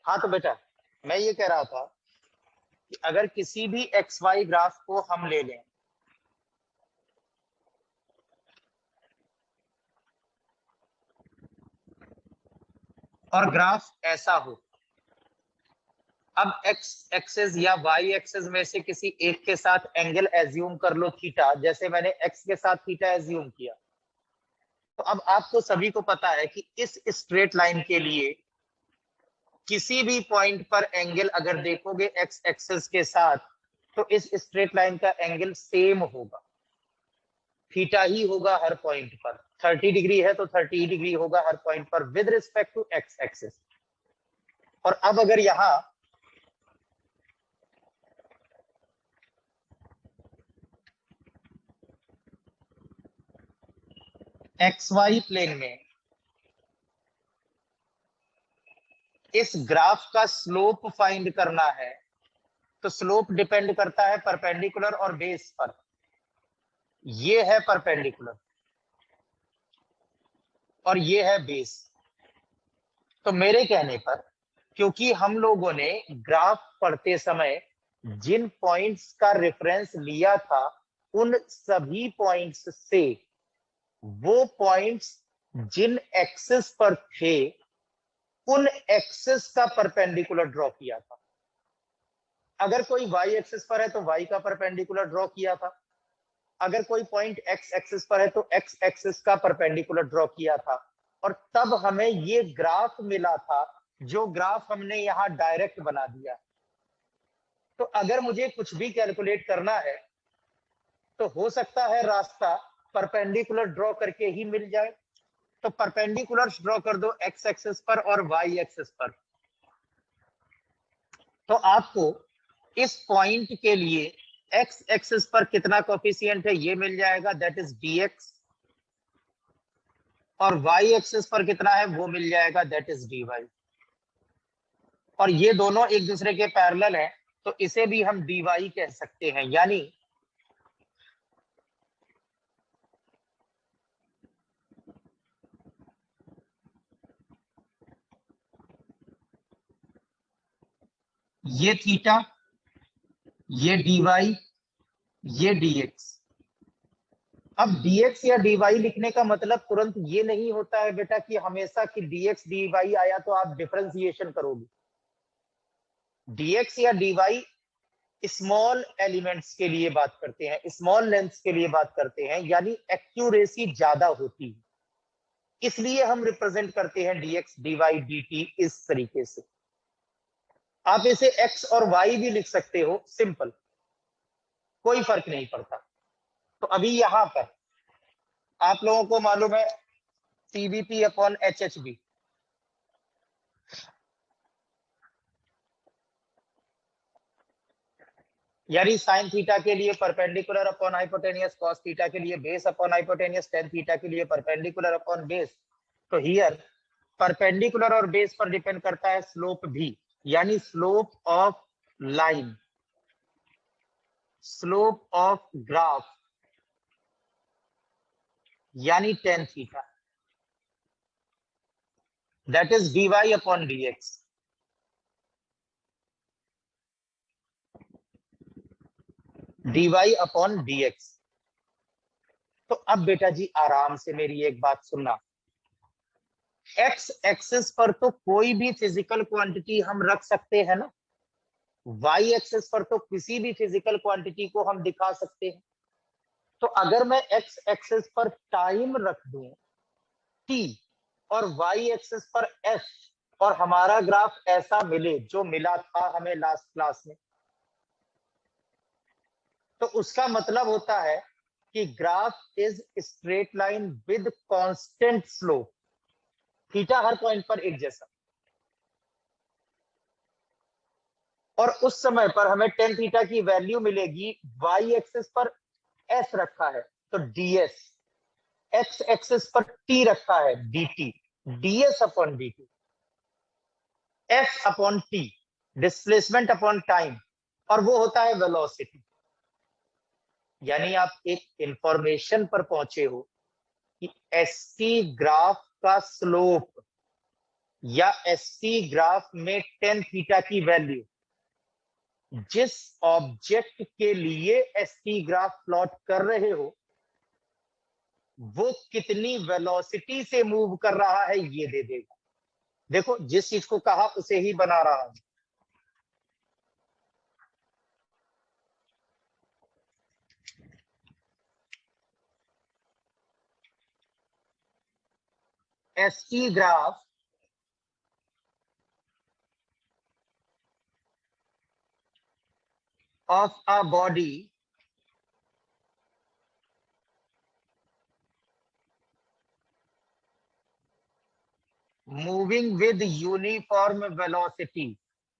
हाँ तो बेटा मैं ये कह रहा था कि अगर किसी भी एक्स वाई ग्राफ को हम ले लें और ग्राफ ऐसा हो, अब एक्स एक्सेस या वाई एक्सेस में से किसी एक के साथ एंगल एज्यूम कर लो थीटा, जैसे मैंने एक्स के साथ थीटा एज्यूम किया। तो अब आपको सभी को पता है कि इस स्ट्रेट लाइन के लिए किसी भी पॉइंट पर एंगल अगर देखोगे एक्स एक्सेस के साथ, तो इस स्ट्रेट लाइन का एंगल सेम होगा, थीटा ही होगा हर पॉइंट पर। 30 डिग्री है तो 30 डिग्री होगा हर पॉइंट पर with respect to X axis. और अब अगर यहां एक्स वाई प्लेन में इस ग्राफ का स्लोप फाइंड करना है, तो स्लोप डिपेंड करता है परपेंडिकुलर और बेस पर। ये है परपेंडिकुलर और ये है बेस। तो मेरे कहने पर, क्योंकि हम लोगों ने ग्राफ पढ़ते समय जिन पॉइंट्स का रेफरेंस लिया था, उन सभी पॉइंट्स से वो पॉइंट्स जिन एक्सिस पर थे उन एक्सिस का परपेंडिकुलर ड्रॉ किया था। अगर कोई वाई एक्सिस पर है तो वाई का परपेंडिकुलर ड्रॉ किया था, अगर कोई पॉइंट एक्स एक्सिस पर है तो एक्स एक्सिस का परपेंडिकुलर ड्रॉ किया था। और तब हमें ये ग्राफ मिला था, जो ग्राफ हमने यहां डायरेक्ट बना दिया। तो अगर मुझे कुछ भी कैलकुलेट करना है तो हो सकता है रास्ता परपेंडिकुलर ड्रॉ करके ही मिल जाए। तो परपेंडिकुलर ड्रॉ कर दो एक्स एक्सिस पर और वाई एक्सिस पर। तो आपको इस पॉइंट के लिए एक्स एक्सिस पर कितना कोफिशिएंट है ये मिल जाएगा, दैट इज dx। और वाई एक्सिस पर कितना है वो मिल जाएगा, दैट इज dy। और ये दोनों एक दूसरे के पैरेलल हैं, तो इसे भी हम dy कह सकते हैं। यानी ये थीटा, ये dy, ये dx। अब dx या dy लिखने का मतलब तुरंत ये नहीं होता है बेटा कि हमेशा कि dx dy आया तो आप डिफरेंशिएशन करोगे। dx या dy स्मॉल एलिमेंट्स के लिए बात करते हैं, स्मॉल लेंथ्स के लिए बात करते हैं, यानी एक्यूरेसी ज्यादा होती है, इसलिए हम रिप्रेजेंट करते हैं dx dy dt इस तरीके से। आप इसे x और y भी लिख सकते हो, सिंपल, कोई फर्क नहीं पड़ता। तो अभी यहां पर आप लोगों को मालूम है सीवीपी अपॉन एचएचबी, यानी साइन थीटा के लिए perpendicular upon hypotenuse, cos theta के लिए base upon hypotenuse, tan theta के लिए परपेंडिकुलर अपॉन बेस। तो हियर परपेंडिकुलर और बेस पर डिपेंड करता है स्लोप भी, यानी slope of line, slope of graph, यानी tan theta, that is dy upon dx। dy upon dx। तो अब बेटा जी आराम से मेरी एक बात सुनना, एक्स एक्सिस पर तो कोई भी फिजिकल क्वांटिटी हम रख सकते हैं ना, वाई एक्सिस पर तो किसी भी फिजिकल क्वांटिटी को हम दिखा सकते हैं। तो अगर मैं एक्स एक्सिस पर टाइम रख दूं t और वाई एक्सिस पर s, और हमारा ग्राफ ऐसा मिले जो मिला था हमें लास्ट क्लास में, तो उसका मतलब होता है कि graph is straight line with constant slope, theta her point पर एक जैसा। और उस समय पर हमें टेन थीटा की वैल्यू मिलेगी, वाई एक्सिस पर एस रखा है तो ds, एक्स एक्सिस पर t रखा है dt, ds upon dt, f upon t, displacement upon time, और वो होता है वेलोसिटी। यानी आप एक इंफॉर्मेशन पर पहुंचे हो कि एसटी ग्राफ का स्लोप या एसटी ग्राफ में टेन थीटा की वैल्यू जिस ऑब्जेक्ट के लिए एसटी ग्राफ प्लॉट कर रहे हो वो कितनी वेलोसिटी से मूव कर रहा है ये दे देगा। देखो जिस चीज को कहा उसे ही बना रहा हूं। ST graph of a body moving with uniform velocity।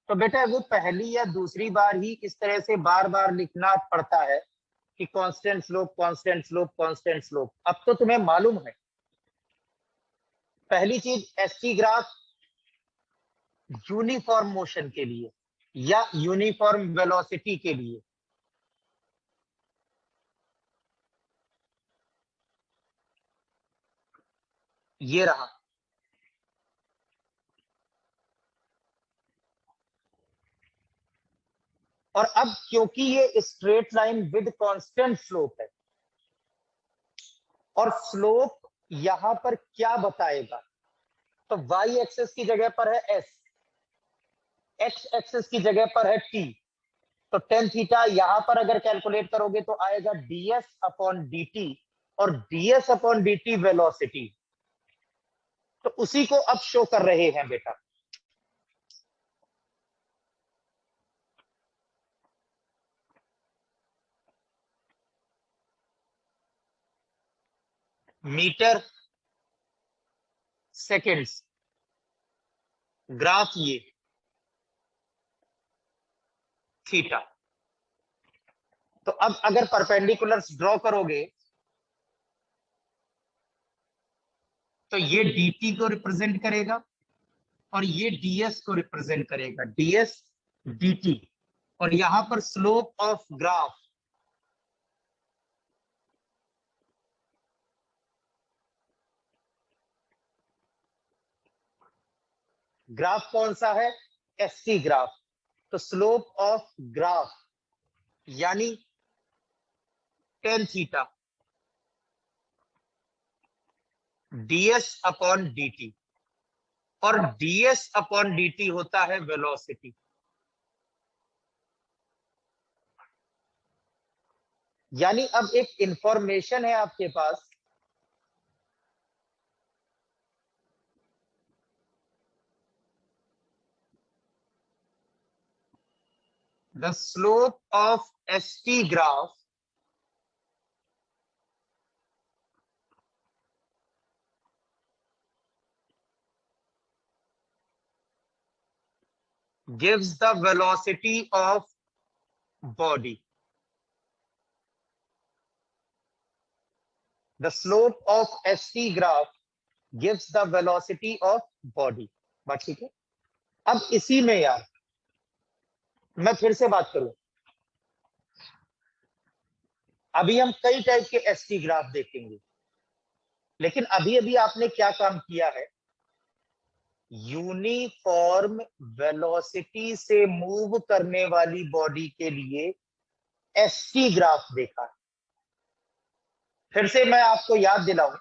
तो बेटा वो पहली या दूसरी बार ही इस तरह से बार बार लिखना पड़ता है कि constant slope constant slope constant slope. अब तो तुम्हें मालूम है। पहली चीज एसटी ग्राफ यूनिफॉर्म मोशन के लिए या यूनिफॉर्म वेलोसिटी के लिए। ये रहा। और अब क्योंकि ये straight line with constant slope है और स्लोप यहां पर क्या बताएगा, तो वाई एक्सेस की जगह पर है एस, एक्स एक्सेस की जगह पर है टी। तो टेन थीटा यहां पर अगर कैलकुलेट करोगे तो आएगा डीएस अपॉन डी और डीएस अपॉन डी वेलोसिटी। तो उसी को अब शो कर रहे हैं बेटा। मीटर सेकेंड्स ग्राफ ये थीटा। तो अब अगर परपेंडिकुलर्स ड्रॉ करोगे तो ये dt को रिप्रेजेंट करेगा और ये ds को रिप्रेजेंट करेगा, ds dt। और यहां पर स्लोप ऑफ ग्राफ ग्राफ कौन सा है, एसटी ग्राफ। तो स्लोप ऑफ ग्राफ यानी tan theta ds upon dt और ds अपॉन dt होता है वेलोसिटी। यानी अब एक इंफॉर्मेशन है आपके पास the slope of st graph gives the velocity of body। The slope of st graph gives the velocity of body। बात ठीक है। अब इसी में यार मैं फिर से बात करूं, अभी हम कई टाइप के एसटी ग्राफ देखेंगे, लेकिन अभी अभी आपने क्या काम किया है, यूनिफॉर्म वेलोसिटी से मूव करने वाली बॉडी के लिए एसटी ग्राफ देखा। फिर से मैं आपको याद दिलाऊं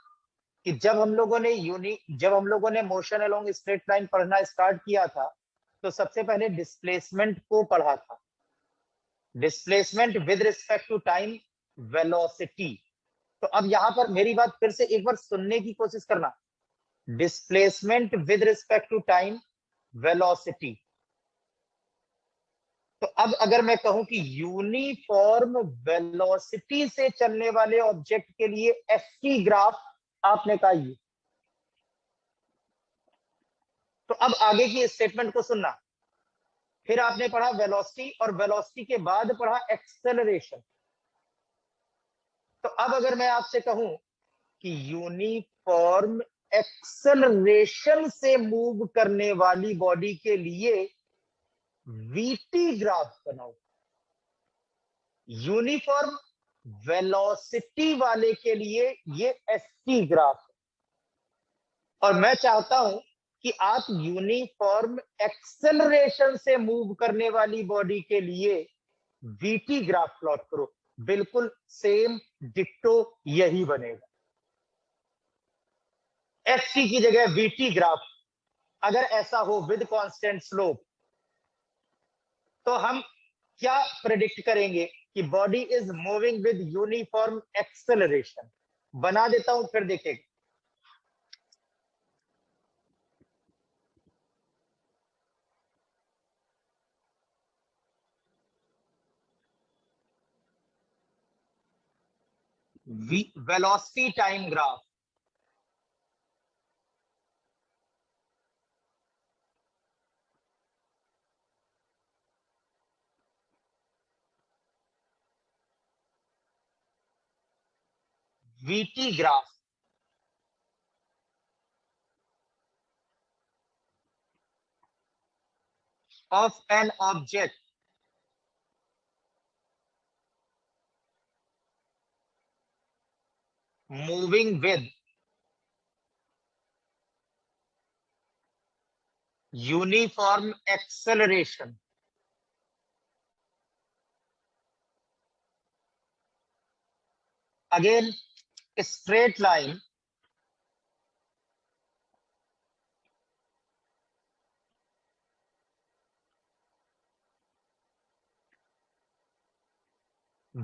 कि जब हम लोगों ने मोशन अलोंग स्ट्रेट लाइन पढ़ना स्टार्ट किया था तो सबसे पहले डिस्प्लेसमेंट को पढ़ा था, displacement with respect to time velocity. तो अब यहां पर मेरी बात फिर से एक बार सुनने की कोशिश करना, displacement with respect to time velocity. तो अब अगर मैं कहूं कि यूनिफॉर्म वेलोसिटी से चलने वाले ऑब्जेक्ट के लिए एसटी ग्राफ आपने कहा ये। तो अब आगे की स्टेटमेंट को सुनना। फिर आपने पढ़ा वेलोसिटी और वेलोसिटी के बाद पढ़ा एक्सेलरेशन। तो अब अगर मैं आपसे कहूं कि यूनिफॉर्म एक्सेलरेशन से मूव करने वाली बॉडी के लिए वीटी ग्राफ बनाओ, यूनिफॉर्म वेलोसिटी वाले के लिए ये एसटी ग्राफ। और मैं चाहता हूं कि आप यूनिफॉर्म एक्सेलरेशन से मूव करने वाली बॉडी के लिए वीटी ग्राफ प्लॉट करो, बिल्कुल सेम डिक्टो यही बनेगा। एसटी की जगह वीटी ग्राफ अगर ऐसा हो विद कांस्टेंट स्लोप, तो हम क्या प्रेडिक्ट करेंगे कि body is moving with uniform acceleration. बना देता हूं फिर देखेगा। Velocity time graph, VT graph of an object moving with uniform acceleration again straight line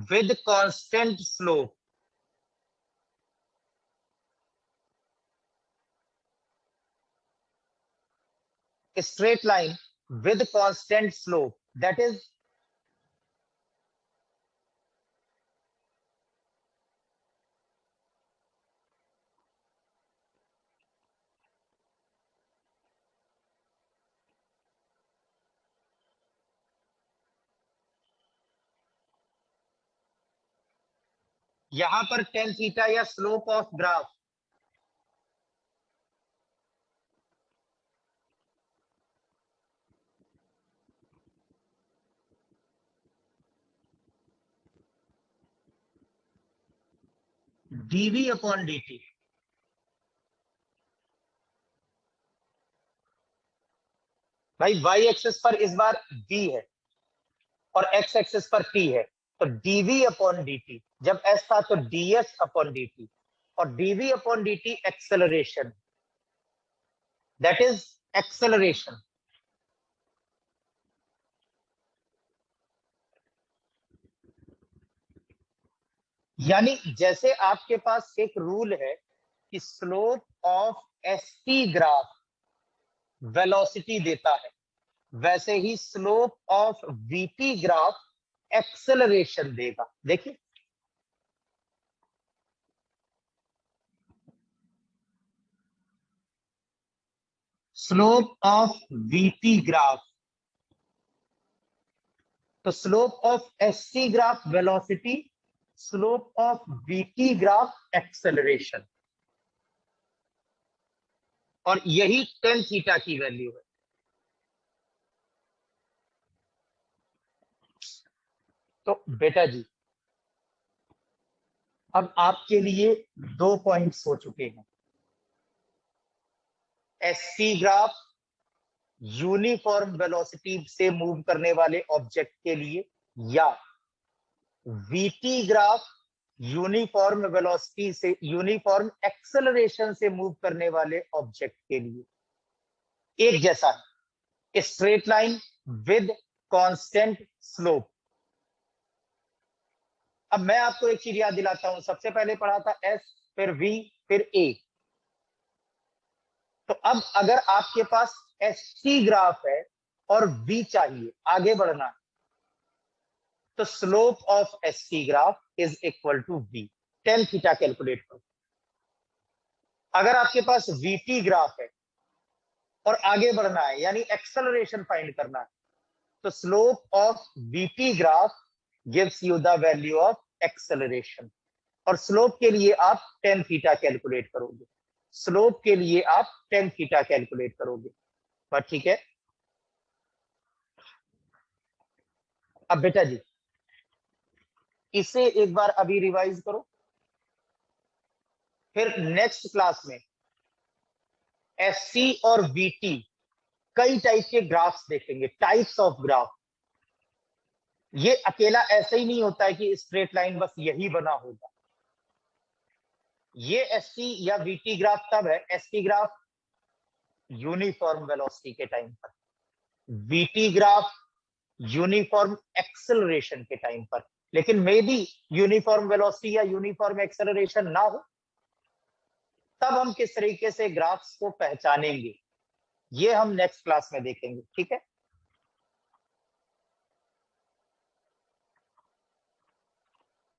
with constant slope, straight line with constant slope, that is यहां पर tan theta या slope of graph dv upon dt, भाई y axis पर इस बार v है और x axis पर t है, तो dv अपॉन dt, जब s था तो ds अपॉन dt, और dv upon dt acceleration, that is acceleration. यानी जैसे आपके पास एक रूल है कि slope of ST graph velocity देता है, वैसे ही slope of V T graph acceleration देगा। देखिए स्लोप ऑफ वीटी ग्राफ, तो slope of ST graph velocity, slope of V T graph acceleration, और यही tan थीटा की वैल्यू है। तो बेटा जी अब आपके लिए 2 पॉइंट्स हो चुके हैं, एसटी ग्राफ यूनिफॉर्म वेलोसिटी से मूव करने वाले ऑब्जेक्ट के लिए, या वीटी ग्राफ यूनिफॉर्म वेलोसिटी से यूनिफॉर्म एक्सेलरेशन से मूव करने वाले ऑब्जेक्ट के लिए एक जैसा है, straight line with constant slope. अब मैं आपको एक चीज याद दिलाता हूं, सबसे पहले पढ़ा था एस, फिर वी, फिर ए। तो अब अगर आपके पास एसटी ग्राफ है और वी चाहिए, आगे बढ़ना है, तो slope of ST graph is equal to V, tan theta calculate करो। अगर आपके पास वीटी ग्राफ है और आगे बढ़ना है यानी एक्सेलरेशन फाइंड करना है, तो slope of V T graph gives you the value of acceleration, और स्लोप के लिए आप tan थीटा कैलकुलेट करोगे, स्लोप के लिए आप tan थीटा कैलकुलेट करोगे। बात ठीक है? अब बेटा जी इसे एक बार अभी रिवाइज करो, फिर नेक्स्ट क्लास में एससी और वीटी कई टाइप के ग्राफ्स देखेंगे, टाइप्स ऑफ ग्राफ। ये अकेला ऐसे ही नहीं होता है कि स्ट्रेट लाइन बस यही बना होगा। ये एससी या वीटी ग्राफ तब है, एससी ग्राफ यूनिफॉर्म वेलोसिटी के टाइम पर, वीटी ग्राफ यूनिफॉर्म एक्सेलरेशन के टाइम पर। लेकिन मे बी यूनिफॉर्म वेलोसिटी या यूनिफॉर्म एक्सेलरेशन ना हो, तब हम किस तरीके से ग्राफ्स को पहचानेंगे, ये हम नेक्स्ट क्लास में देखेंगे। ठीक है।